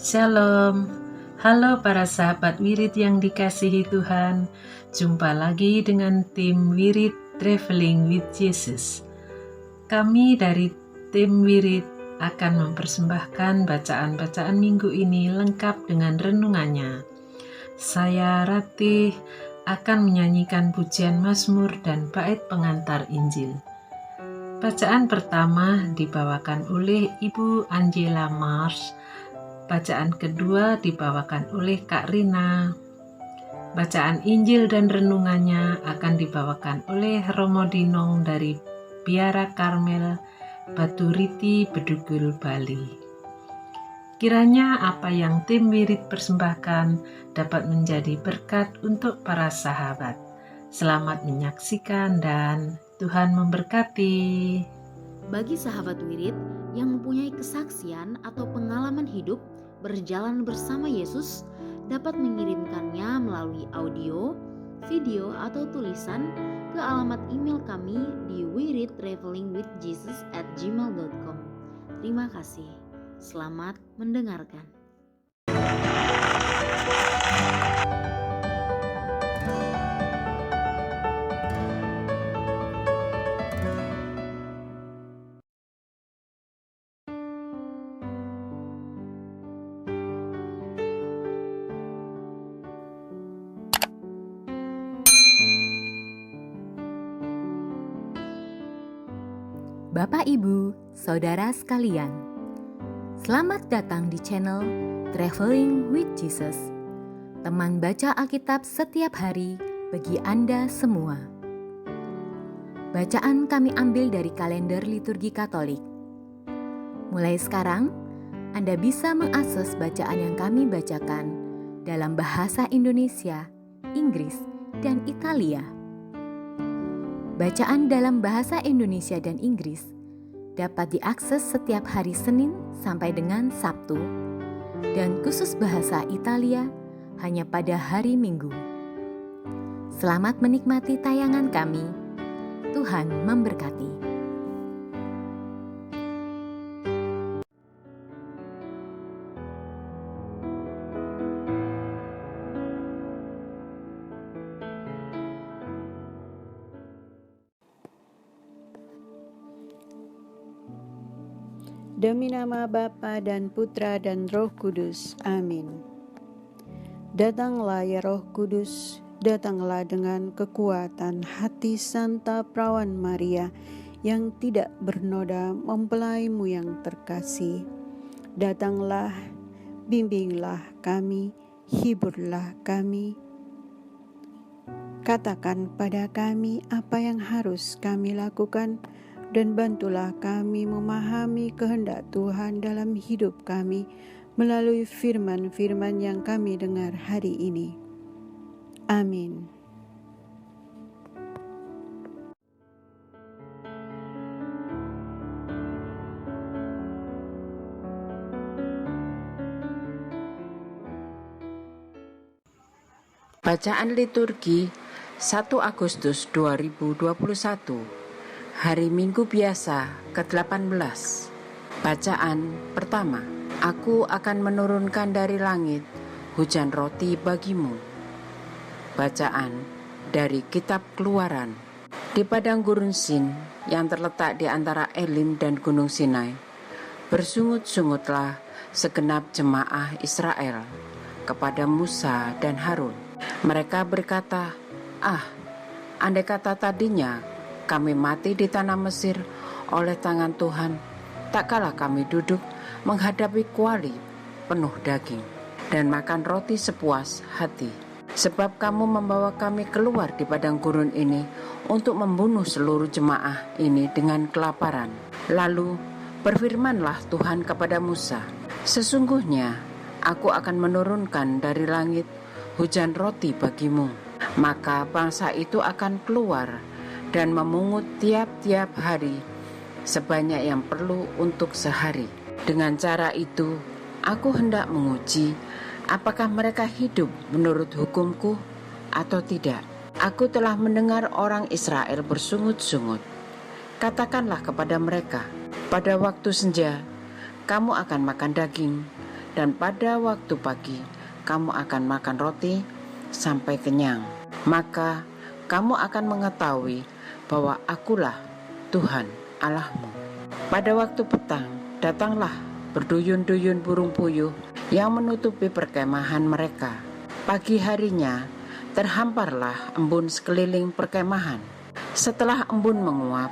Shalom, halo para sahabat Wirid yang dikasihi Tuhan. Jumpa lagi dengan tim Wirid Traveling with Jesus. Kami dari tim Wirid akan mempersembahkan bacaan-bacaan minggu ini lengkap dengan renungannya. Saya Ratih akan menyanyikan pujian Mazmur dan bait pengantar Injil. Bacaan pertama dibawakan oleh Ibu Angela Mars. Bacaan kedua dibawakan oleh Kak Rina. Bacaan Injil dan renungannya akan dibawakan oleh Romo Dinong dari Biara Karmel, Batu Riti, Bedugul, Bali. Kiranya apa yang tim Wirid persembahkan dapat menjadi berkat untuk para sahabat. Selamat menyaksikan dan Tuhan memberkati. Bagi sahabat Wirid yang mempunyai kesaksian atau pengalaman hidup berjalan bersama Yesus, dapat mengirimkannya melalui audio, video, atau tulisan ke alamat email kami di wiridtravelingwithjesus@gmail.com. Terima kasih. Selamat mendengarkan. Bapak, Ibu, Saudara sekalian, selamat datang di channel Traveling with Jesus, teman baca Alkitab setiap hari bagi Anda semua. Bacaan kami ambil dari kalender liturgi Katolik. Mulai sekarang, Anda bisa mengakses bacaan yang kami bacakan dalam bahasa Indonesia, Inggris, dan Italia. Bacaan dalam bahasa Indonesia dan Inggris dapat diakses setiap hari Senin sampai dengan Sabtu, dan khusus bahasa Italia hanya pada hari Minggu. Selamat menikmati tayangan kami. Tuhan memberkati. Demi nama Bapa dan Putra dan Roh Kudus. Amin. Datanglah ya Roh Kudus, datanglah dengan kekuatan hati Santa Perawan Maria yang tidak bernoda mempelaimu yang terkasih. Datanglah, bimbinglah kami, hiburlah kami. Katakan pada kami apa yang harus kami lakukan, dan bantulah kami memahami kehendak Tuhan dalam hidup kami melalui firman-firman yang kami dengar hari ini. Amin. Bacaan liturgi 1 Agustus 2021, Hari Minggu Biasa ke-18. Bacaan pertama. Aku akan menurunkan dari langit hujan roti bagimu. Bacaan dari Kitab Keluaran. Di padang gurun Sin yang terletak di antara Elim dan Gunung Sinai, bersungut-sungutlah segenap jemaah Israel kepada Musa dan Harun. Mereka berkata, andai kata tadinya kami mati di tanah Mesir oleh tangan Tuhan, tak kalah kami duduk menghadapi kuali penuh daging dan makan roti sepuas hati. Sebab kamu membawa kami keluar di padang gurun ini untuk membunuh seluruh jemaah ini dengan kelaparan. Lalu berfirmanlah Tuhan kepada Musa, sesungguhnya aku akan menurunkan dari langit hujan roti bagimu. Maka bangsa itu akan keluar dan memungut tiap-tiap hari sebanyak yang perlu untuk sehari. Dengan cara itu, aku hendak menguji apakah mereka hidup menurut hukumku atau tidak. Aku telah mendengar orang Israel bersungut-sungut. Katakanlah kepada mereka, pada waktu senja, kamu akan makan daging dan pada waktu pagi kamu akan makan roti sampai kenyang. Maka kamu akan mengetahui bahwa Akulah Tuhan Allahmu. Pada waktu petang datanglah berduyun-duyun burung puyuh yang menutupi perkemahan mereka. Pagi harinya terhamparlah embun sekeliling perkemahan. Setelah embun menguap,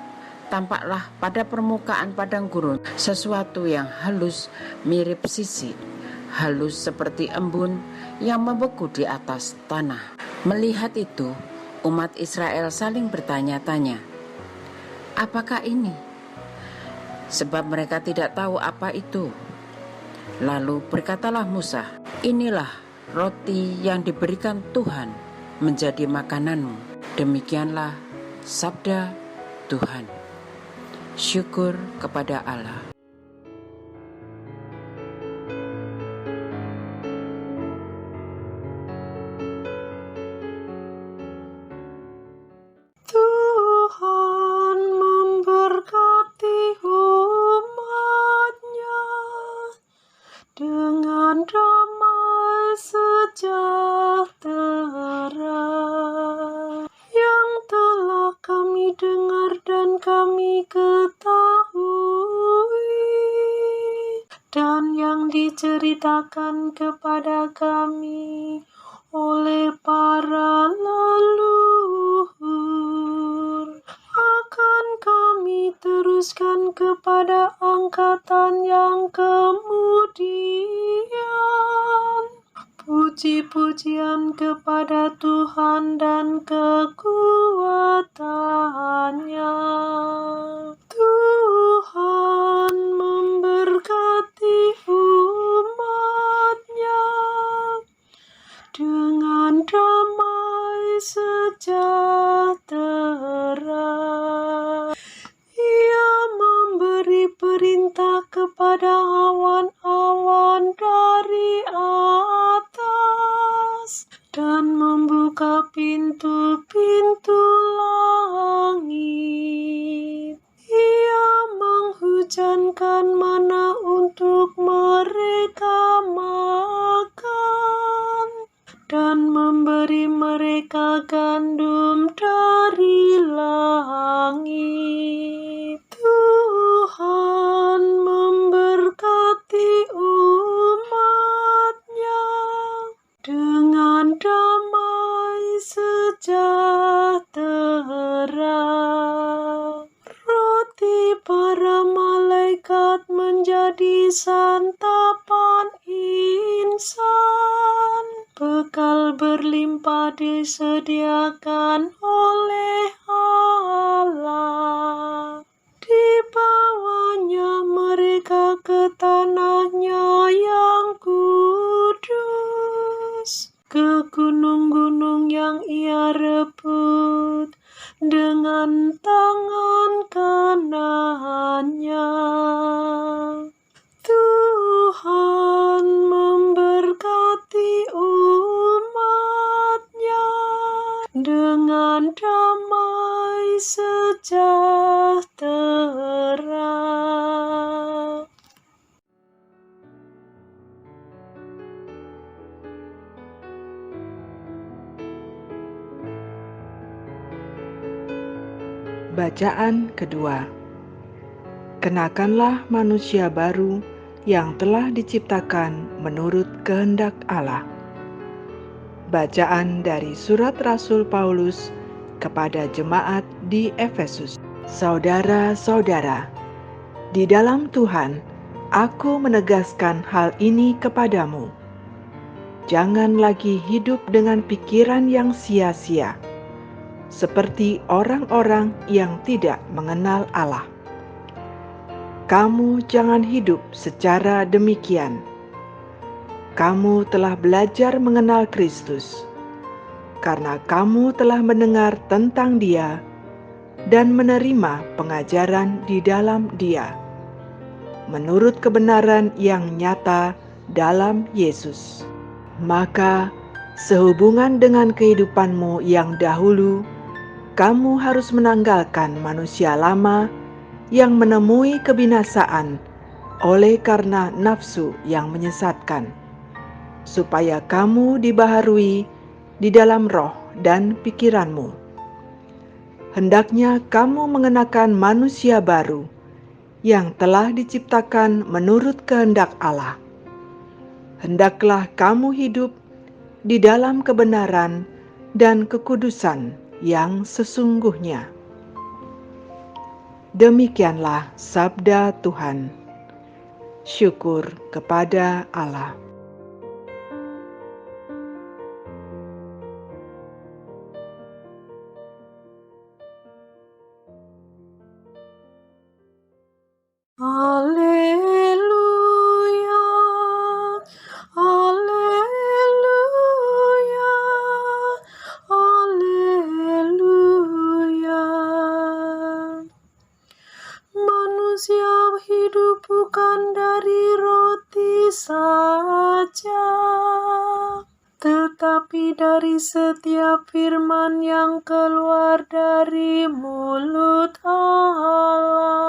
tampaklah pada permukaan padang gurun sesuatu yang halus mirip sisik, halus seperti embun yang membeku di atas tanah. Melihat itu, umat Israel saling bertanya-tanya, apakah ini? Sebab mereka tidak tahu apa itu. Lalu berkatalah Musa, inilah roti yang diberikan Tuhan menjadi makananmu. Demikianlah sabda Tuhan. Syukur kepada Allah. Tuhan memberkati umat-Nya dengan damai sejahtera yang telah kami dengar dan kami ketahui, dan yang diceritakan kepada kami oleh para leluhur, akan kami teruskan kepada angkatan yang kemudian. Puji-pujian kepada Tuhan dan kekuatannya. Tuhan memberkati umat-Nya dengan damai sejahtera. Ia memberi perintah kepada awan-awan dari atas dan membuka pintu-pintu langit. Ia menghujankan mana untuk mereka makan dan memberi mereka gandum dari langit. Tuhan memberkati umat-Nya dengan damai sejahtera. Roti para malaikat menjadi santapan insan. Bekal berlimpah disediakan oleh Allah. Dibawanya mereka ke tanahnya yang kudus, ke gunung-gunung yang ia rebut dengan tangan kanannya. Tuhan memberkati umat-Nya dengan damai sejahtera. Bacaan kedua. Kenakanlah manusia baru yang telah diciptakan menurut kehendak Allah. Bacaan dari surat Rasul Paulus kepada jemaat di Efesus. Saudara-saudara, di dalam Tuhan, aku menegaskan hal ini kepadamu. Jangan lagi hidup dengan pikiran yang sia-sia, seperti orang-orang yang tidak mengenal Allah. Kamu jangan hidup secara demikian. Kamu telah belajar mengenal Kristus, karena kamu telah mendengar tentang Dia dan menerima pengajaran di dalam Dia, menurut kebenaran yang nyata dalam Yesus. Maka, sehubungan dengan kehidupanmu yang dahulu, kamu harus menanggalkan manusia lama yang menemui kebinasaan oleh karena nafsu yang menyesatkan, supaya kamu dibaharui di dalam roh dan pikiranmu. Hendaknya kamu mengenakan manusia baru yang telah diciptakan menurut kehendak Allah. Hendaklah kamu hidup di dalam kebenaran dan kekudusan yang sesungguhnya. Demikianlah sabda Tuhan. Syukur kepada Allah. Haleluya, haleluya, haleluya. Manusia hidup bukan dari roti saja, tetapi dari setiap firman yang keluar dari mulut Allah.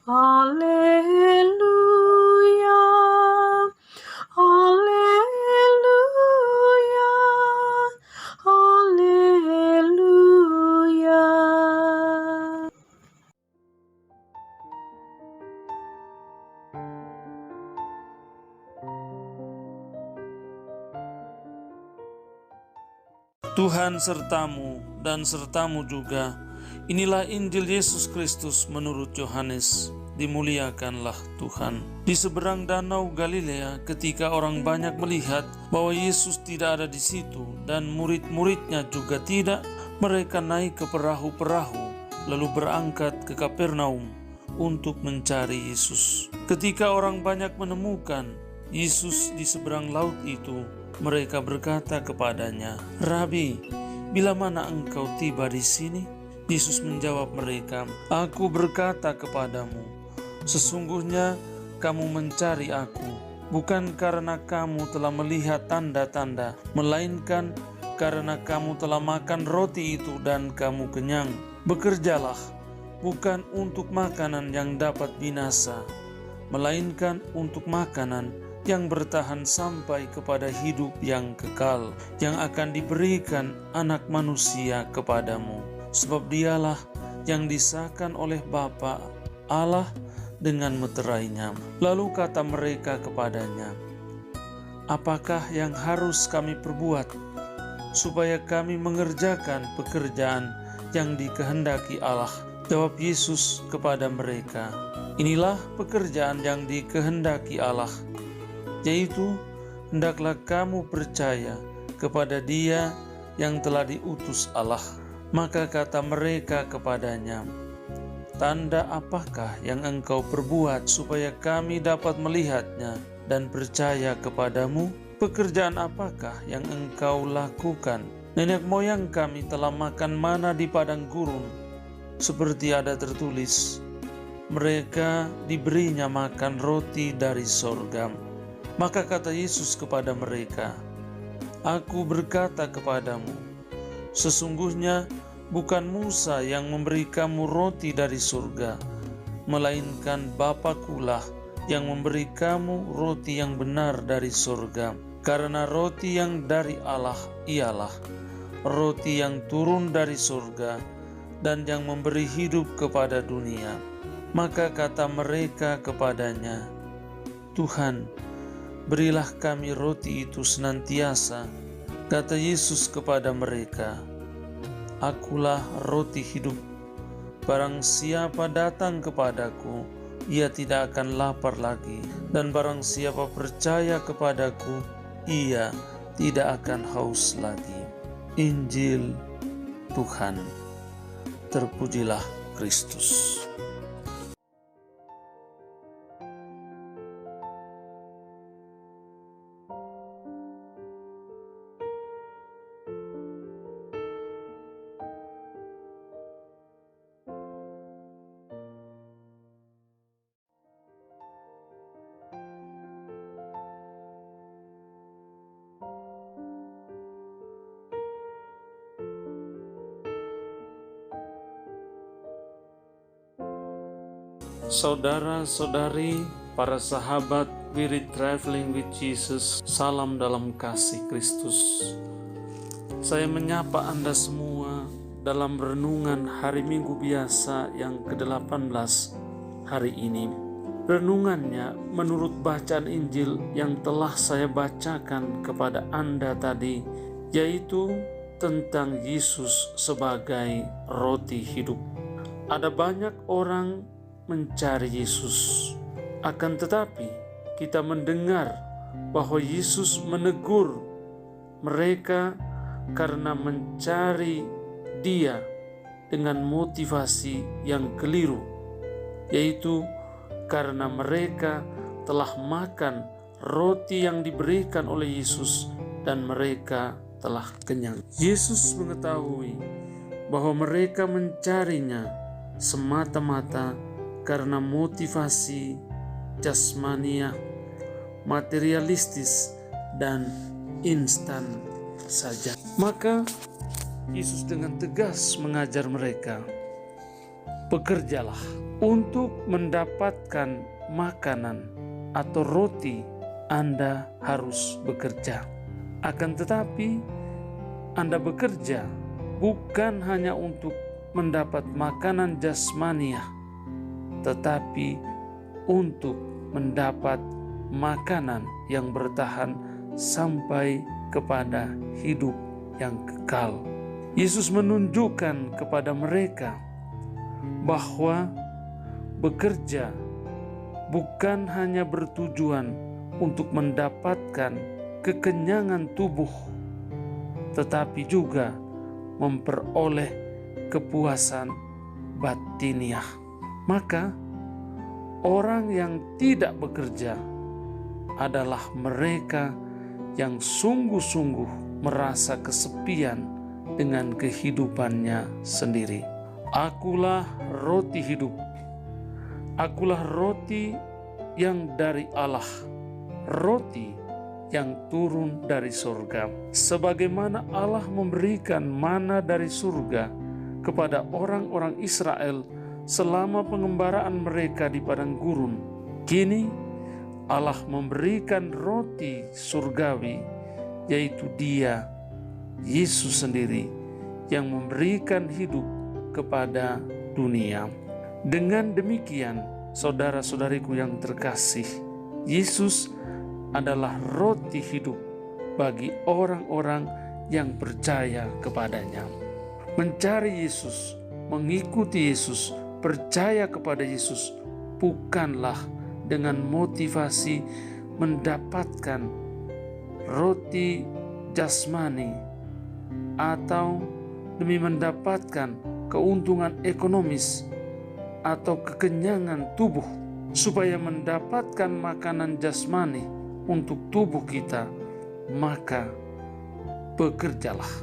Haleluya, haleluya, haleluya. Tuhan sertamu dan sertamu juga. Inilah Injil Yesus Kristus menurut Yohanes. Dimuliakanlah Tuhan. Di seberang danau Galilea, ketika orang banyak melihat bahwa Yesus tidak ada di situ dan murid-muridnya juga tidak, mereka naik ke perahu-perahu lalu berangkat ke Kapernaum untuk mencari Yesus. Ketika orang banyak menemukan Yesus di seberang laut itu, mereka berkata kepadanya, "Rabi, bila mana engkau tiba di sini?" Yesus menjawab mereka, "Aku berkata kepadamu, sesungguhnya kamu mencari aku, bukan karena kamu telah melihat tanda-tanda, melainkan karena kamu telah makan roti itu dan kamu kenyang. Bekerjalah, bukan untuk makanan yang dapat binasa, melainkan untuk makanan yang bertahan sampai kepada hidup yang kekal, yang akan diberikan Anak Manusia kepadamu. Sebab dialah yang disahkan oleh Bapa Allah dengan meterainya." Lalu kata mereka kepadanya, "Apakah yang harus kami perbuat supaya kami mengerjakan pekerjaan yang dikehendaki Allah?" Jawab Yesus kepada mereka, "Inilah pekerjaan yang dikehendaki Allah, yaitu hendaklah kamu percaya kepada Dia yang telah diutus Allah." Maka kata mereka kepadanya, "Tanda apakah yang engkau perbuat supaya kami dapat melihatnya dan percaya kepadamu? Pekerjaan apakah yang engkau lakukan? Nenek moyang kami telah makan mana di padang gurun, seperti ada tertulis, mereka diberinya makan roti dari sorga." Maka kata Yesus kepada mereka, "Aku berkata kepadamu, sesungguhnya bukan Musa yang memberi kamu roti dari surga, melainkan Bapakulah yang memberi kamu roti yang benar dari surga. Karena roti yang dari Allah ialah roti yang turun dari surga dan yang memberi hidup kepada dunia." Maka kata mereka kepadanya, "Tuhan, berilah kami roti itu senantiasa." Kata Yesus kepada mereka, "Akulah roti hidup. Barang siapa datang kepadaku, ia tidak akan lapar lagi. Dan barang siapa percaya kepadaku, ia tidak akan haus lagi." Injil Tuhan. Terpujilah Kristus. Saudara-saudari, para sahabat Wirid Traveling with Jesus, salam dalam kasih Kristus. Saya menyapa Anda semua dalam renungan hari Minggu biasa yang ke-18 hari ini. Renungannya menurut bacaan Injil yang telah saya bacakan kepada Anda tadi, yaitu tentang Yesus sebagai roti hidup. Ada banyak orang mencari Yesus, akan tetapi kita mendengar bahwa Yesus menegur mereka karena mencari Dia dengan motivasi yang keliru, yaitu karena mereka telah makan roti yang diberikan oleh Yesus dan mereka telah kenyang. Yesus mengetahui bahwa mereka mencarinya semata-mata karena motivasi jasmania, materialistis, dan instan saja. Maka Yesus dengan tegas mengajar mereka, bekerjalah untuk mendapatkan makanan atau roti. Anda harus bekerja. Akan tetapi Anda bekerja bukan hanya untuk mendapat makanan jasmania, tetapi untuk mendapat makanan yang bertahan sampai kepada hidup yang kekal. Yesus menunjukkan kepada mereka bahwa bekerja bukan hanya bertujuan untuk mendapatkan kekenyangan tubuh, tetapi juga memperoleh kepuasan batiniah. Maka orang yang tidak bekerja adalah mereka yang sungguh-sungguh merasa kesepian dengan kehidupannya sendiri. Akulah roti hidup. Akulah roti yang dari Allah, roti yang turun dari surga. Sebagaimana Allah memberikan mana dari surga kepada orang-orang Israel selama pengembaraan mereka di padang gurun, kini Allah memberikan roti surgawi, yaitu Dia, Yesus sendiri, yang memberikan hidup kepada dunia. Dengan demikian, saudara-saudariku yang terkasih, Yesus adalah roti hidup bagi orang-orang yang percaya kepadanya. Mencari Yesus, mengikuti Yesus, percaya kepada Yesus bukanlah dengan motivasi mendapatkan roti jasmani atau demi mendapatkan keuntungan ekonomis atau kekenyangan tubuh. Supaya mendapatkan makanan jasmani untuk tubuh kita, maka bekerjalah.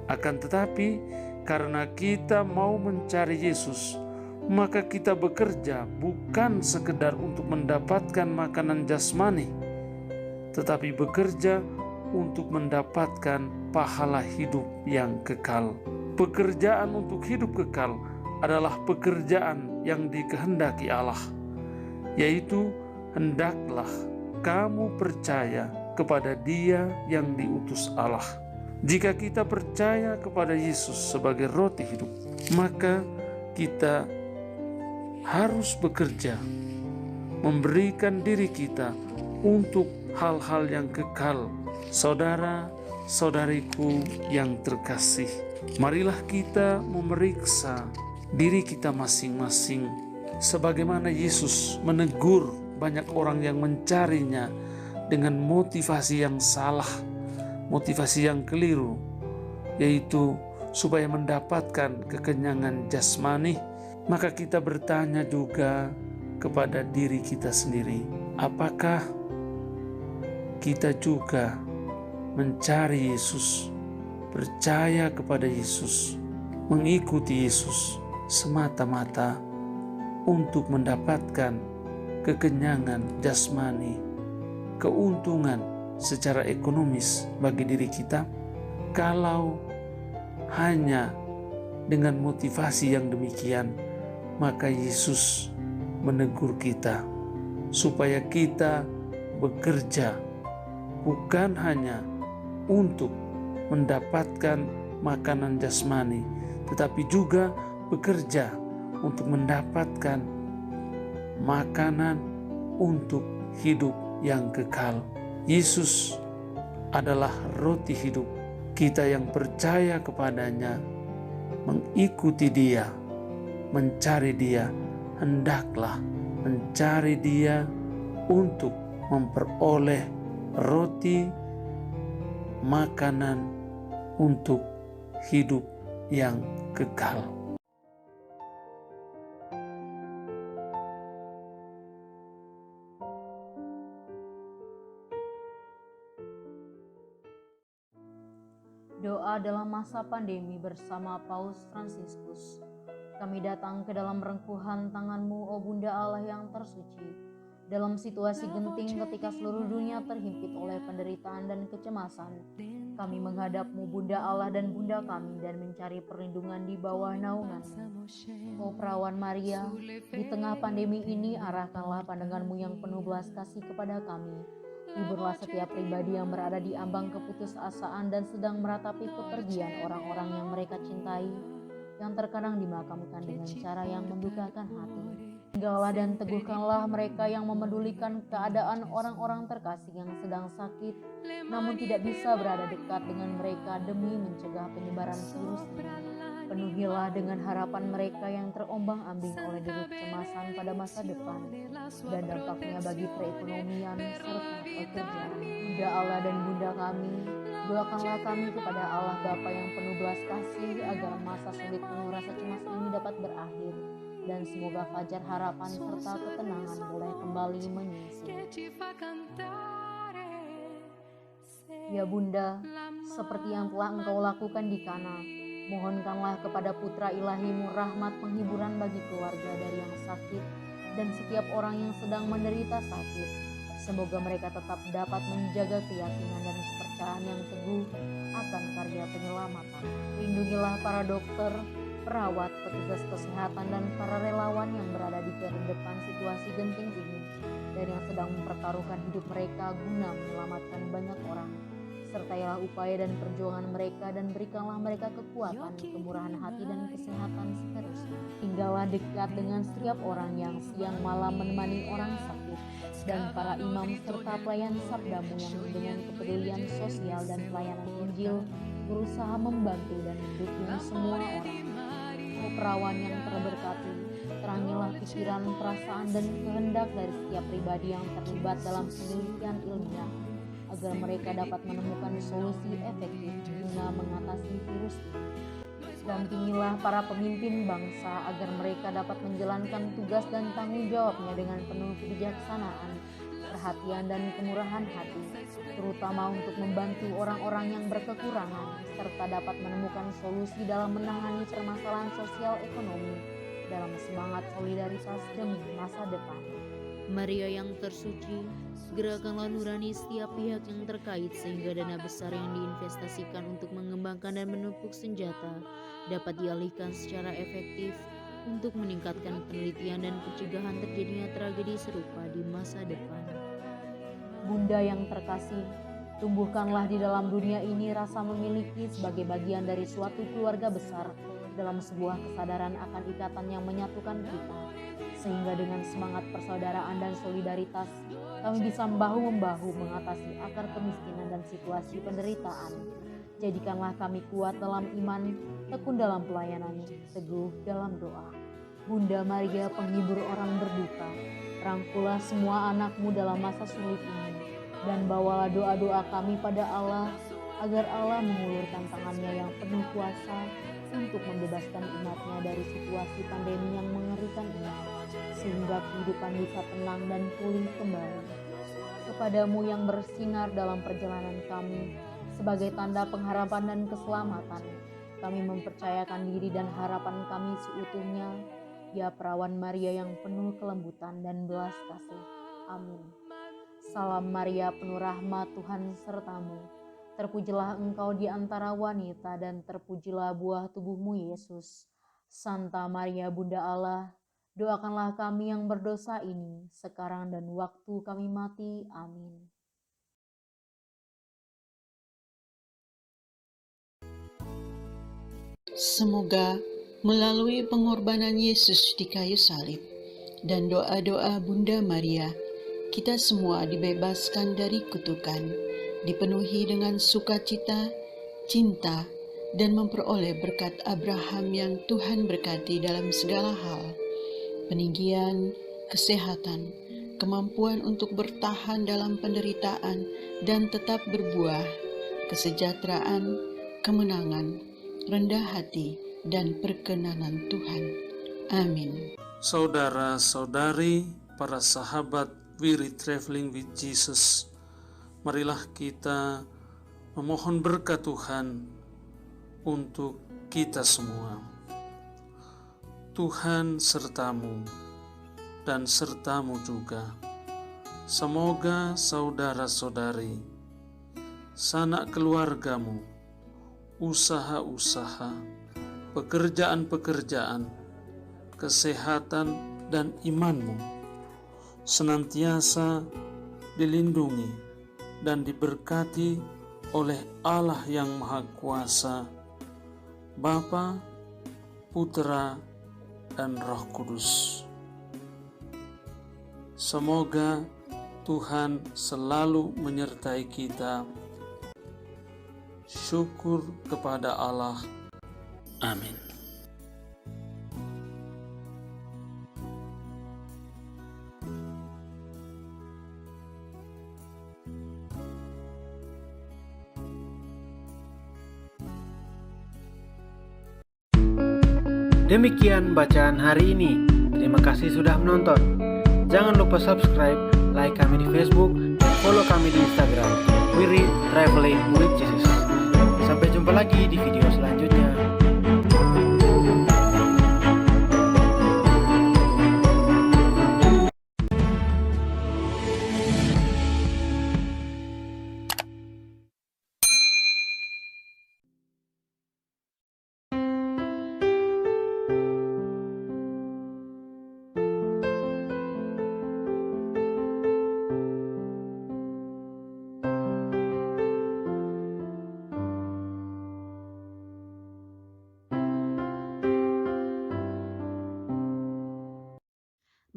Akan tetapi karena kita mau mencari Yesus, maka kita bekerja bukan sekedar untuk mendapatkan makanan jasmani, tetapi bekerja untuk mendapatkan pahala hidup yang kekal. Pekerjaan untuk hidup kekal adalah pekerjaan yang dikehendaki Allah, yaitu hendaklah kamu percaya kepada Dia yang diutus Allah. Jika kita percaya kepada Yesus sebagai roti hidup, maka kita harus bekerja, memberikan diri kita untuk hal-hal yang kekal. Saudara-saudariku yang terkasih, marilah kita memeriksa diri kita masing-masing, sebagaimana Yesus menegur banyak orang yang mencarinya dengan motivasi yang salah, motivasi yang keliru, yaitu supaya mendapatkan kekenyangan jasmani. Maka kita bertanya juga kepada diri kita sendiri, apakah kita juga mencari Yesus, percaya kepada Yesus, mengikuti Yesus semata-mata untuk mendapatkan kekenyangan jasmani, keuntungan secara ekonomis bagi diri kita? Kalau hanya dengan motivasi yang demikian, maka Yesus menegur kita supaya kita bekerja bukan hanya untuk mendapatkan makanan jasmani, tetapi juga bekerja untuk mendapatkan makanan untuk hidup yang kekal. Yesus adalah roti hidup. Kita yang percaya kepadanya, mengikuti Dia, mencari Dia, hendaklah mencari Dia untuk memperoleh roti, makanan untuk hidup yang kekal. Doa dalam masa pandemi bersama Paus Fransiskus. Kami datang ke dalam rengkuhan tangan-Mu, O Bunda Allah yang tersuci. Dalam situasi genting ketika seluruh dunia terhimpit oleh penderitaan dan kecemasan, kami menghadap-Mu, Bunda Allah dan Bunda kami, dan mencari perlindungan di bawah naungan-Mu. O Perawan Maria, di tengah pandemi ini arahkanlah pandangan-Mu yang penuh belas kasih kepada kami. Hiburlah setiap pribadi yang berada di ambang keputusasaan dan sedang meratapi kepergian orang-orang yang mereka cintai, yang terkadang dimakamkan dengan cara yang mendukakan hati. Tinggallah dan teguhkanlah mereka yang memedulikan keadaan orang-orang terkasih yang sedang sakit, namun tidak bisa berada dekat dengan mereka demi mencegah penyebaran virus ini. Penuhilah dengan harapan mereka yang terombang-ambing oleh deru kecemasan pada masa depan dan dampaknya bagi perekonomian serta pekerjaan. Bunda Allah dan Bunda kami, doakanlah kami kepada Allah Bapa yang penuh belas kasih agar masa sulit penuh rasa cemas ini dapat berakhir dan semoga fajar harapan serta ketenangan boleh kembali menyisi. Ya Bunda, seperti yang telah Engkau lakukan di Kana, mohonkanlah kepada Putra Ilahi-Mu rahmat penghiburan bagi keluarga dari yang sakit dan setiap orang yang sedang menderita sakit. Semoga mereka tetap dapat menjaga keyakinan dan kepercayaan yang teguh akan karya penyelamatan. Lindungilah para dokter, perawat, petugas kesehatan, dan para relawan yang berada di terdepan situasi genting ini dan yang sedang mempertaruhkan hidup mereka guna menyelamatkan banyak orang. Sertailah upaya dan perjuangan mereka dan berikanlah mereka kekuatan, kemurahan hati, dan kesehatan seterusnya. Tinggallah dekat dengan setiap orang yang siang malam menemani orang sakit dan para imam serta pelayan sabda-Mu yang dengan kepedulian sosial dan pelayanan Injil berusaha membantu dan mendukung semua orang. O Perawan yang terberkati, terangilah pikiran, perasaan, dan kehendak dari setiap pribadi yang terlibat dalam penelitian ilmiah agar mereka dapat menemukan solusi efektif guna mengatasi virus ini. Dampingilah para pemimpin bangsa agar mereka dapat menjalankan tugas dan tanggung jawabnya dengan penuh kebijaksanaan, perhatian, dan kemurahan hati, terutama untuk membantu orang-orang yang berkekurangan, serta dapat menemukan solusi dalam menangani permasalahan sosial ekonomi dalam semangat solidaritas demi masa depan. Maria yang tersuci, gerakanlah nurani setiap pihak yang terkait sehingga dana besar yang diinvestasikan untuk mengembangkan dan menumpuk senjata dapat dialihkan secara efektif untuk meningkatkan penelitian dan pencegahan terjadinya tragedi serupa di masa depan. Bunda yang terkasih, tumbuhkanlah di dalam dunia ini rasa memiliki sebagai bagian dari suatu keluarga besar dalam sebuah kesadaran akan ikatan yang menyatukan kita, sehingga dengan semangat persaudaraan dan solidaritas kami bisa bahu-membahu mengatasi akar kemiskinan dan situasi penderitaan. Jadikanlah kami kuat dalam iman, tekun dalam pelayanan, teguh dalam doa. Bunda Maria, penghibur orang berduka, rangkulah semua anak-Mu dalam masa sulit ini, dan bawalah doa-doa kami pada Allah, agar Allah mengulurkan tangannya yang penuh kuasa untuk membebaskan umat-Nya dari situasi pandemi yang mengerikan ini, sehingga kehidupan bisa tenang dan pulih kembali. Kepada-Mu yang bersinar dalam perjalanan kami, sebagai tanda pengharapan dan keselamatan, kami mempercayakan diri dan harapan kami seutuhnya, ya Perawan Maria yang penuh kelembutan dan belas kasih. Amin. Salam Maria, penuh rahmat, Tuhan serta-Mu. Terpujilah Engkau di antara wanita dan terpujilah buah tubuh-Mu Yesus. Santa Maria Bunda Allah, Doakanlah kami yang berdosa ini, sekarang dan waktu kami mati. Amin. Semoga melalui pengorbanan Yesus di kayu salib dan doa-doa Bunda Maria, kita semua dibebaskan dari kutukan, dipenuhi dengan sukacita, cinta, dan memperoleh berkat Abraham yang Tuhan berkati dalam segala hal, peninggian, kesehatan, kemampuan untuk bertahan dalam penderitaan dan tetap berbuah, kesejahteraan, kemenangan, rendah hati, dan perkenanan Tuhan. Amin. Saudara-saudari, para sahabat Wirid Traveling with Jesus, marilah kita memohon berkat Tuhan untuk kita semua. Tuhan sertamu dan sertamu juga. Semoga saudara-saudari, sanak keluargamu, usaha-usaha, pekerjaan-pekerjaan, kesehatan, dan imanmu senantiasa dilindungi dan diberkati oleh Allah yang Maha Kuasa, Bapa, Putra, dan Roh Kudus. Semoga Tuhan selalu menyertai kita. Syukur kepada Allah. Amin. Demikian bacaan hari ini. Terima kasih sudah menonton. Jangan lupa subscribe, like kami di Facebook, dan follow kami di Instagram. Wirid Traveling with Jesus. Sampai jumpa lagi di video selanjutnya.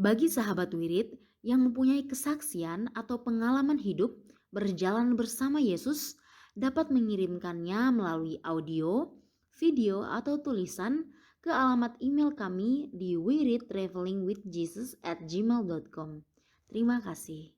Bagi sahabat wirid yang mempunyai kesaksian atau pengalaman hidup berjalan bersama Yesus, dapat mengirimkannya melalui audio, video, atau tulisan ke alamat email kami di wiridtravelingwithjesus@gmail.com. Terima kasih.